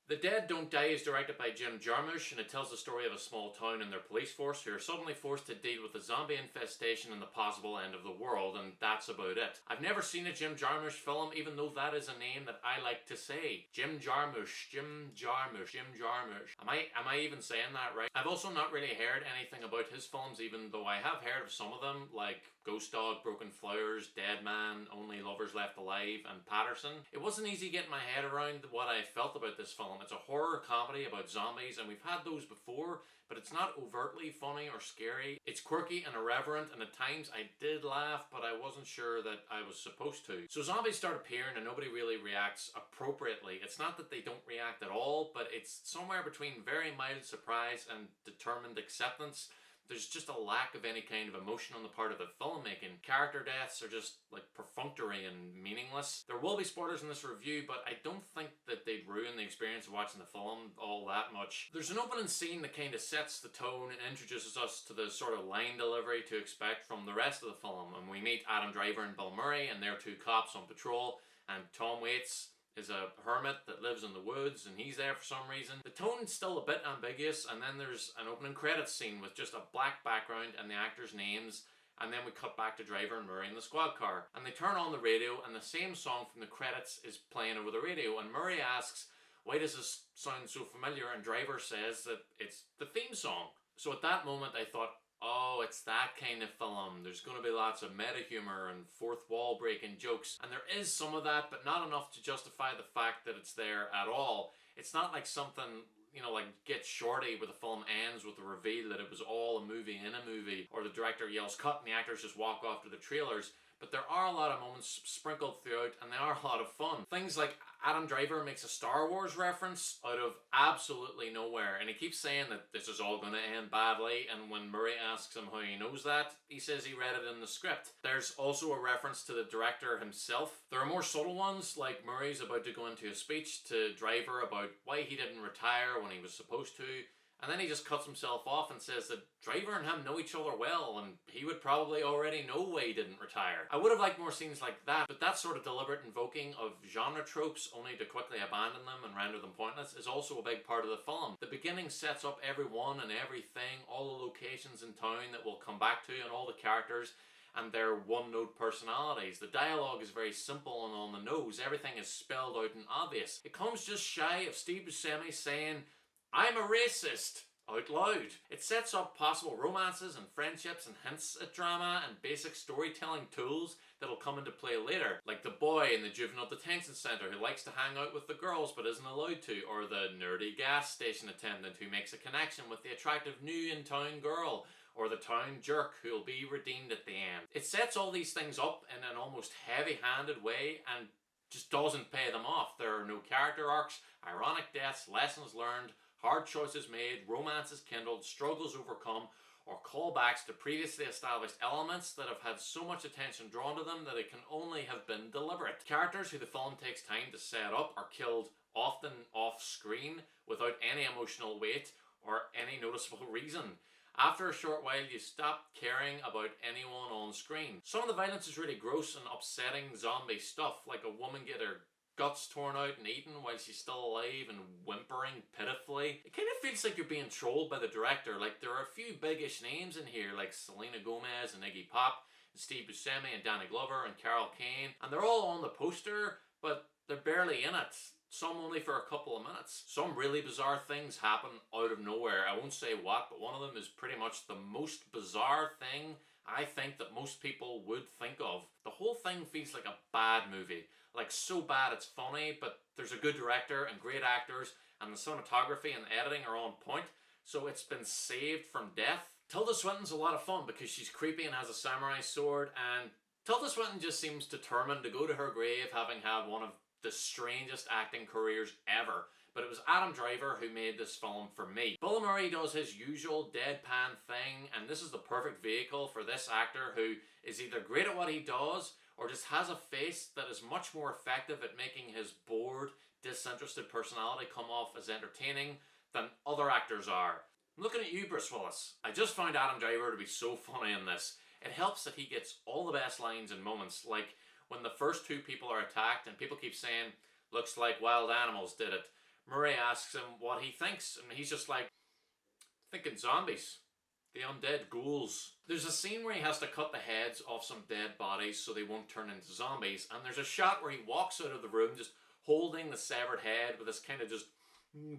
The Dead Don't Die is directed by Jim Jarmusch, and it tells the story of a small town and their police force who are suddenly forced to deal with a zombie infestation and the possible end of the world, and that's about it. I've never seen a Jim Jarmusch film, even though that is a name that I like to say. Jim Jarmusch, Jim Jarmusch, Jim Jarmusch. Am I even saying that right? I've also not really heard anything about his films, even though I have heard of some of them, like Ghost Dog, Broken Flowers, Dead Man, Only Lovers Left Alive, and Patterson. It wasn't easy getting my head around what I felt about this film. It's a horror comedy about zombies, and we've had those before, but it's not overtly funny or scary. It's quirky and irreverent, and at times I did laugh, but I wasn't sure that I was supposed to. So zombies start appearing and nobody really reacts appropriately. It's not that they don't react at all, but it's somewhere between very mild surprise and determined acceptance. There's just a lack of any kind of emotion on the part of the filmmaking. Character deaths are just like perfunctory and meaningless. There will be spoilers in this review, but I don't think that they'd ruin the experience of watching the film all that much. There's an opening scene that kind of sets the tone and introduces us to the sort of line delivery to expect from the rest of the film. And we meet Adam Driver and Bill Murray and their two cops on patrol, and Tom Waits is a hermit that lives in the woods and he's there for some reason. The tone's still a bit ambiguous, and then there's an opening credits scene with just a black background and the actors' names, and then we cut back to Driver and Murray in the squad car. And they turn on the radio and the same song from the credits is playing over the radio, and Murray asks, "Why does this sound so familiar?" And Driver says that it's the theme song. So at that moment I thought, oh, it's that kind of film. There's going to be lots of meta humor and fourth wall breaking jokes, and there is some of that, but not enough to justify the fact that it's there at all. It's not like something, you know, like Get Shorty, where the film ends with the reveal that it was all a movie in a movie, or the director yells cut and the actors just walk off to the trailers. But there are a lot of moments sprinkled throughout, and they are a lot of fun. Things like Adam Driver makes a Star Wars reference out of absolutely nowhere, and he keeps saying that this is all going to end badly, and when Murray asks him how he knows that, he says he read it in the script. There's also a reference to the director himself. There are more subtle ones, like Murray's about to go into a speech to Driver about why he didn't retire when he was supposed to, and then he just cuts himself off and says that Driver and him know each other well, and he would probably already know why he didn't retire. I would have liked more scenes like that, but that sort of deliberate invoking of genre tropes only to quickly abandon them and render them pointless is also a big part of the film. The beginning sets up everyone and everything, all the locations in town that we'll come back to, and all the characters and their one-note personalities. The dialogue is very simple and on the nose. Everything is spelled out and obvious. It comes just shy of Steve Buscemi saying, "I'm a racist," out loud. It sets up possible romances and friendships and hints at drama and basic storytelling tools that'll come into play later, like the boy in the juvenile detention centre who likes to hang out with the girls but isn't allowed to, or the nerdy gas station attendant who makes a connection with the attractive new in-town girl, or the town jerk who'll be redeemed at the end. It sets all these things up in an almost heavy-handed way and just doesn't pay them off. There are no character arcs, ironic deaths, lessons learned, hard choices made, romances kindled, struggles overcome, or callbacks to previously established elements that have had so much attention drawn to them that it can only have been deliberate. Characters who the film takes time to set up are killed often off screen without any emotional weight or any noticeable reason. After a short while, you stop caring about anyone on screen. Some of the violence is really gross and upsetting zombie stuff, like a woman get her guts torn out and eaten while she's still alive and whimpering pitifully. It kind of feels like you're being trolled by the director. Like, there are a few biggish names in here, like Selena Gomez and Iggy Pop, and Steve Buscemi and Danny Glover and Carol Kane, and they're all on the poster, but they're barely in it. Some only for a couple of minutes. Some really bizarre things happen out of nowhere. I won't say what, but one of them is pretty much the most bizarre thing I think that most people would think of. The whole thing feels like a bad movie. Like, so bad it's funny, but there's a good director and great actors, and the cinematography and the editing are on point, so it's been saved from death. Tilda Swinton's a lot of fun because she's creepy and has a samurai sword, and Tilda Swinton just seems determined to go to her grave having had one of the strangest acting careers ever. But it was Adam Driver who made this film for me. Bill Murray does his usual deadpan thing, and this is the perfect vehicle for this actor who is either great at what he does or just has a face that is much more effective at making his bored, disinterested personality come off as entertaining than other actors are. I'm looking at you, Bruce Willis. I just found Adam Driver to be so funny in this. It helps that he gets all the best lines and moments, like when the first two people are attacked and people keep saying, "Looks like wild animals did it." Murray asks him what he thinks, and he's just like, thinking zombies. The undead ghouls. There's a scene where he has to cut the heads off some dead bodies so they won't turn into zombies, and there's a shot where he walks out of the room just holding the severed head with this kind of just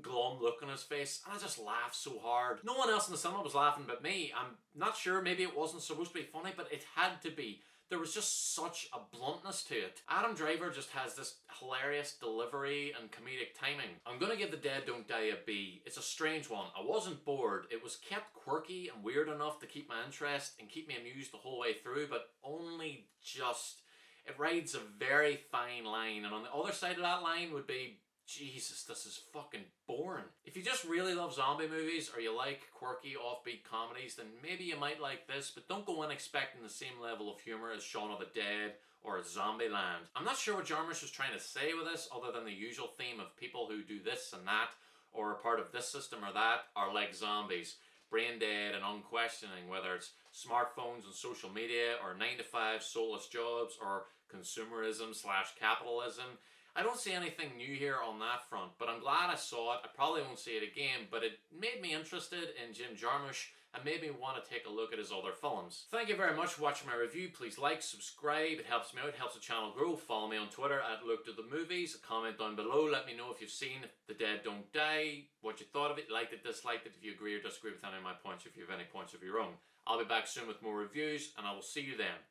glum look on his face, and I just laughed so hard. No one else in the cinema was laughing but me. I'm not sure, maybe it wasn't supposed to be funny, but it had to be. There was just such a bluntness to it. Adam Driver just has this hilarious delivery and comedic timing. I'm gonna give The Dead Don't Die a B. It's a strange one. I wasn't bored. It was kept quirky and weird enough to keep my interest and keep me amused the whole way through, but only just. It rides a very fine line, and on the other side of that line would be, Jesus, this is fucking boring. If you just really love zombie movies or you like quirky offbeat comedies, then maybe you might like this, but don't go in expecting the same level of humour as Shaun of the Dead or Zombieland. I'm not sure what Jarmusch was trying to say with this, other than the usual theme of people who do this and that, or are part of this system or that, are like zombies. Brain dead and unquestioning, whether it's smartphones and social media, or 9-to-5 soulless jobs, or consumerism/capitalism. I don't see anything new here on that front, but I'm glad I saw it. I probably won't see it again, but it made me interested in Jim Jarmusch and made me want to take a look at his other films. Thank you very much for watching my review. Please like, subscribe, it helps me out, helps the channel grow. Follow me on Twitter at LukeDoTheMovies. Comment down below, let me know if you've seen The Dead Don't Die, what you thought of it, liked it, disliked it, if you agree or disagree with any of my points, if you have any points of your own. I'll be back soon with more reviews, and I will see you then.